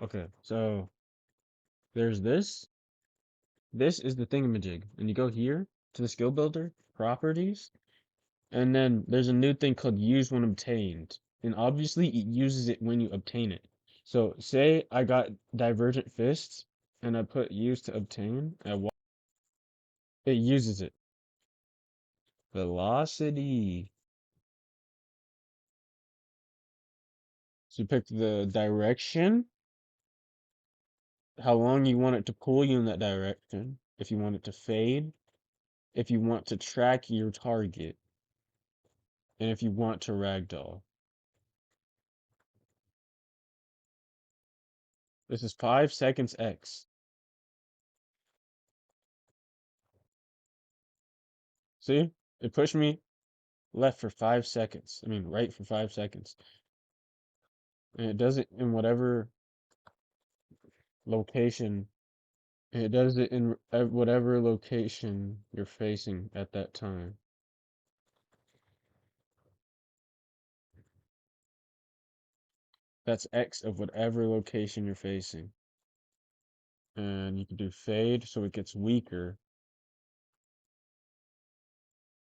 Okay, so there's this. This is the thingamajig. And you go here to the skill builder, properties, and then there's a new thing called use when obtained. And obviously it uses it when you obtain it. So say I got divergent fists and I put use to obtain, it uses it. Velocity. So you pick the direction, how long you want it to pull you in that direction, if you want it to fade, if you want to track your target, and if you want to ragdoll. This is 5 seconds X. See? It pushed me left for 5 seconds. I mean, right for 5 seconds. And it does it in whatever location. And it does it in whatever location you're facing at that time. That's X of whatever location you're facing. And you can do fade so it gets weaker.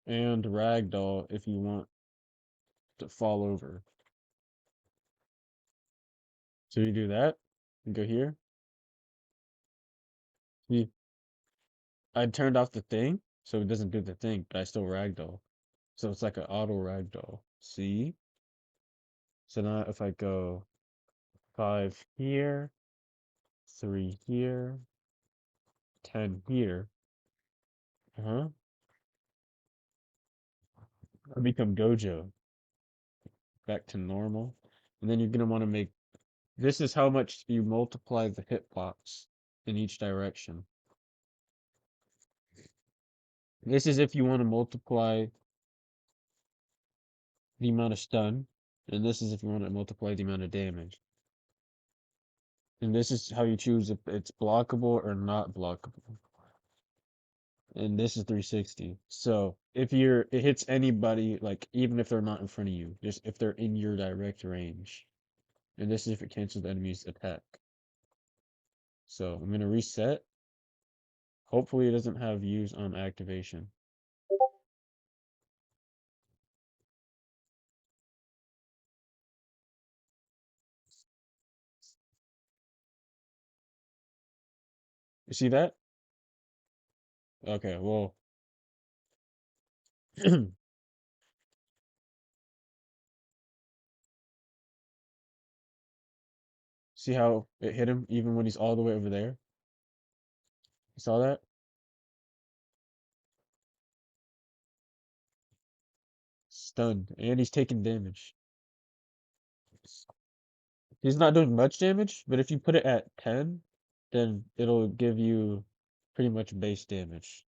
And ragdoll if you want to fall over. So you do that, and go here. See, I turned off the thing, so it doesn't do the thing, but I still ragdoll. So it's like an auto ragdoll. See? So now if I go 5 here, 3 here, 10 here, uh-huh, I become Gojo, back to normal. And then you're gonna want to make, this is how much you multiply the hitbox in each direction. This is if you want to multiply the amount of stun, and this is if you want to multiply the amount of damage. And this is how you choose if it's blockable or not blockable. And this is 360. So if it hits anybody, like even if they're not in front of you, just if they're in your direct range. And this is if it cancels the enemy's attack. So I'm gonna reset. Hopefully it doesn't have use on activation. You see that? Okay, well, see how it hit him even when he's all the way over there? You saw that? Stunned, and he's taking damage. He's not doing much damage, but if you put it at 10, then it'll give you pretty much base damage.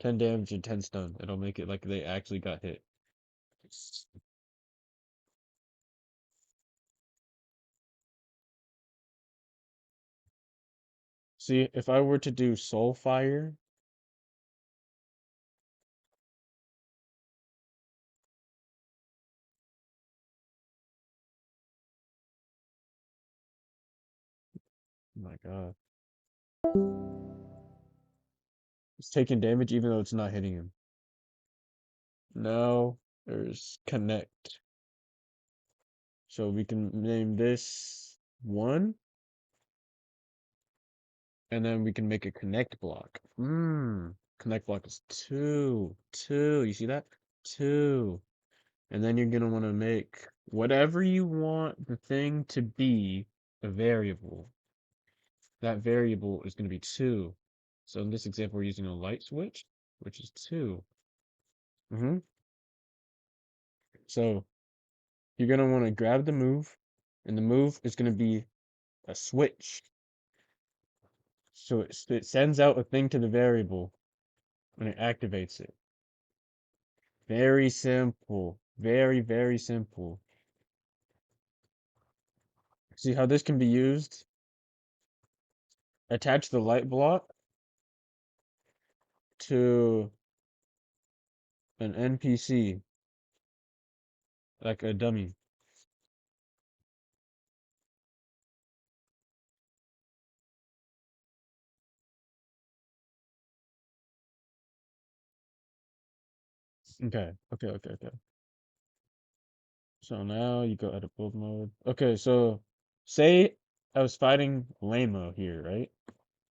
10 damage and 10 stun. It'll make it like they actually got hit. See, if I were to do Soul Fire, oh my god. It's taking damage even though it's not hitting him. Now there's Connect. So we can name this 1, and then we can make a Connect block. Connect block is 2. 2. You see that? 2. And then you're gonna want to make whatever you want the thing to be a variable. That variable is going to be 2. So in this example, we're using a light switch, which is 2. So you're going to want to grab the move, and the move is going to be a switch. So it sends out a thing to the variable when it activates it. Very simple. Very, very simple. See how this can be used? Attach the light block to an NPC, like a dummy. Okay. So now you go edit build mode. Okay, so say I was fighting Lamo here, right?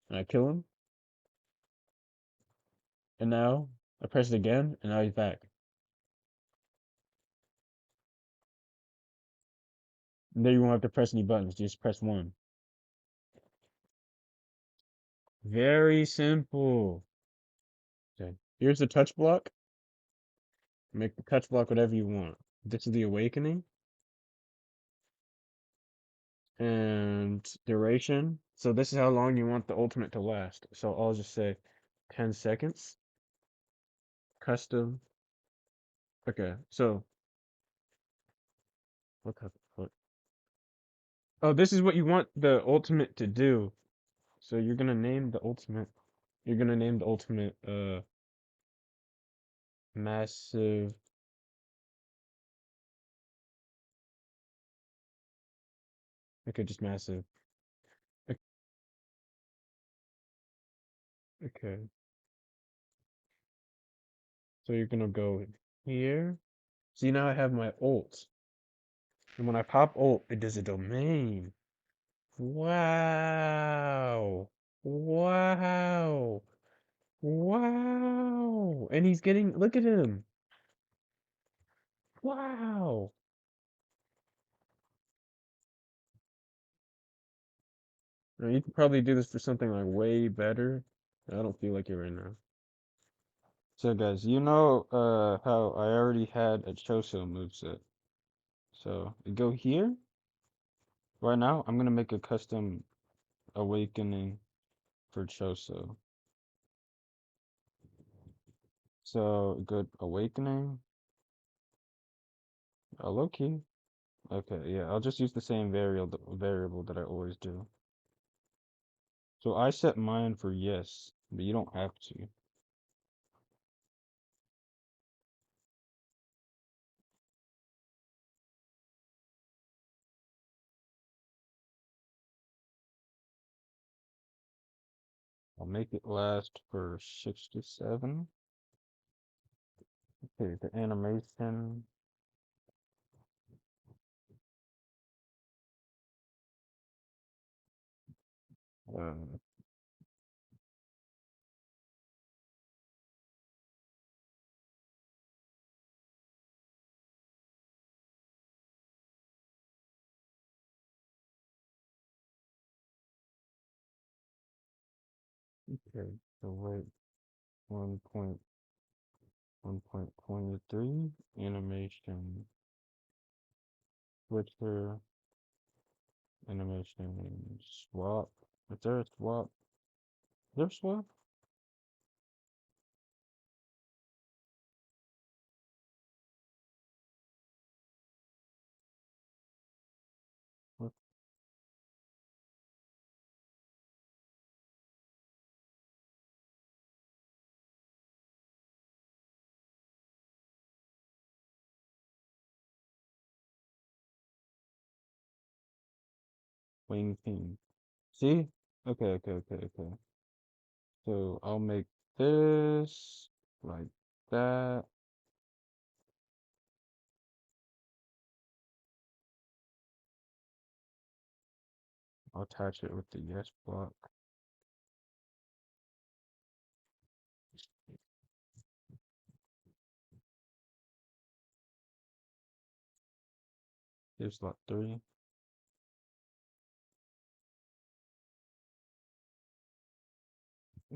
And I kill him, and now I press it again, and now he's back. And there you won't have to press any buttons, just press one. Very simple. Okay. Here's the touch block. Make the touch block whatever you want. This is the awakening. And duration. So this is how long you want the ultimate to last. So I'll just say 10 seconds. Custom. Okay, so what type of what? Oh, this is what you want the ultimate to do. So you're gonna name the ultimate. You're gonna name the ultimate massive. Okay, just massive. O- Okay. So you're gonna go here. See, now I have my ult. And when I pop ult, it does a domain. Wow. Wow. Wow. And he's getting, look at him. Wow. Now, you could probably do this for something like way better. I don't feel like it right now. So guys, you know how I already had a Choso moveset. So go here. Right now, I'm gonna make a custom awakening for Choso. So good awakening. Oh, low key. Okay, yeah, I'll just use the same variable that I always do. So I set mine for yes, but you don't have to. I'll make it last for 67. Okay, the animation. Uh, okay, so wait, 1.1.23 animation switcher animation swap. Is there a swap? Is there a swap? What? Wing ping. See? Okay. So I'll make this like that. I'll attach it with the yes block. Here's slot 3.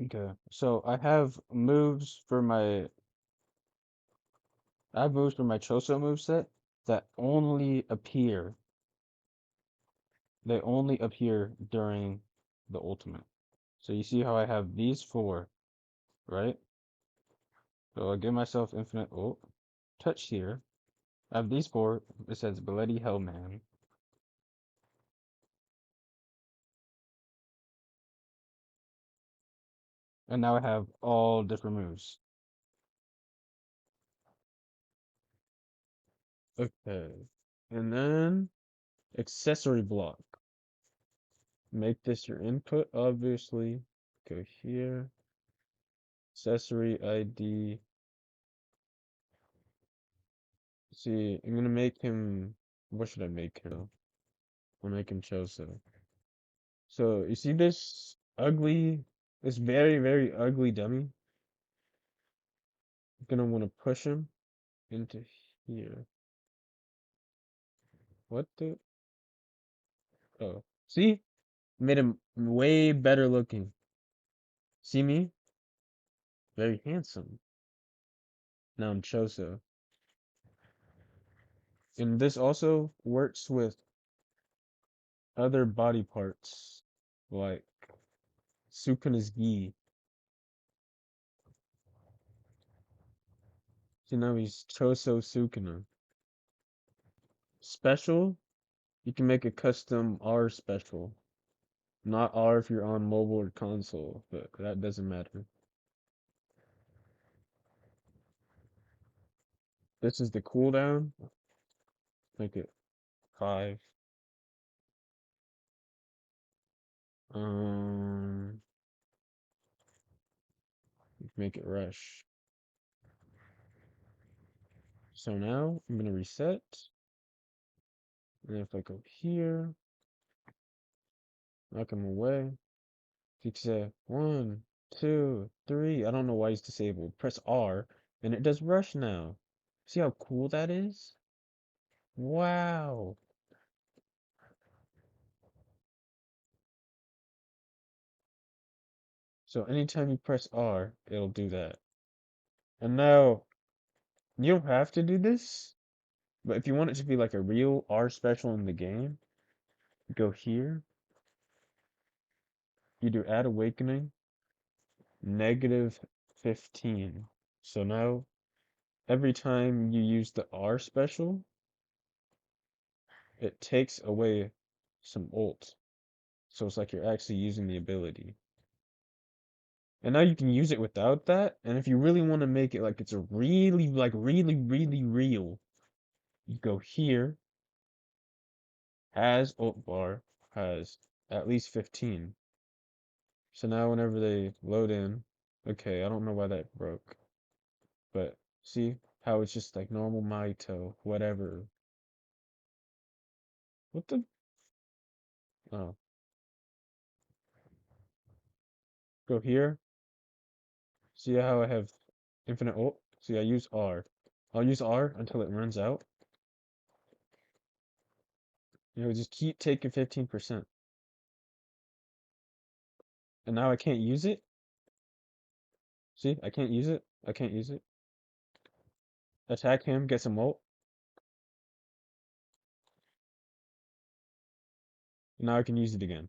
Okay. So I have moves for my Choso moveset that only appear they only appear during the ultimate. So you see how I have these four, right? So I give myself infinite ult, touch here. I have these four. It says Bloody Hellman. And now I have all different moves. Okay. And then accessory block. Make this your input, obviously. Go here. Accessory ID. See, I'm gonna make him. What should I make him? I'll make him Choso. So you see this ugly, this very, very ugly dummy? I'm gonna want to push him into here. What the? Oh, see? Made him way better looking. See me? Very handsome. Now I'm Choso. And this also works with other body parts, like Sukuna's gi. So now he's Choso Sukuna. Special, you can make a custom R special. Not R if you're on mobile or console, but that doesn't matter. This is the cooldown. Make it 5. Um, make it rush. So now I'm gonna reset. And if I go here, knock him away. You can say 1, 2, 3. I don't know why he's disabled. Press R, and it does rush now. See how cool that is? Wow. So anytime you press R, it'll do that. And now, you don't have to do this, but if you want it to be like a real R special in the game, go here, you do add awakening, -15. So now, every time you use the R special, it takes away some ult. So it's like you're actually using the ability. And now you can use it without that. And if you really want to make it like it's a really, like really, really real, you go here, has ult bar, has at least 15. So now whenever they load in, okay, I don't know why that broke, but see how it's just like normal Maito, whatever. What the? Oh, go here. See how I have infinite ult? See, I use R. I'll use R until it runs out. Just keep taking 15%. And now I can't use it. See, I can't use it. I can't use it. Attack him, get some ult. Now I can use it again.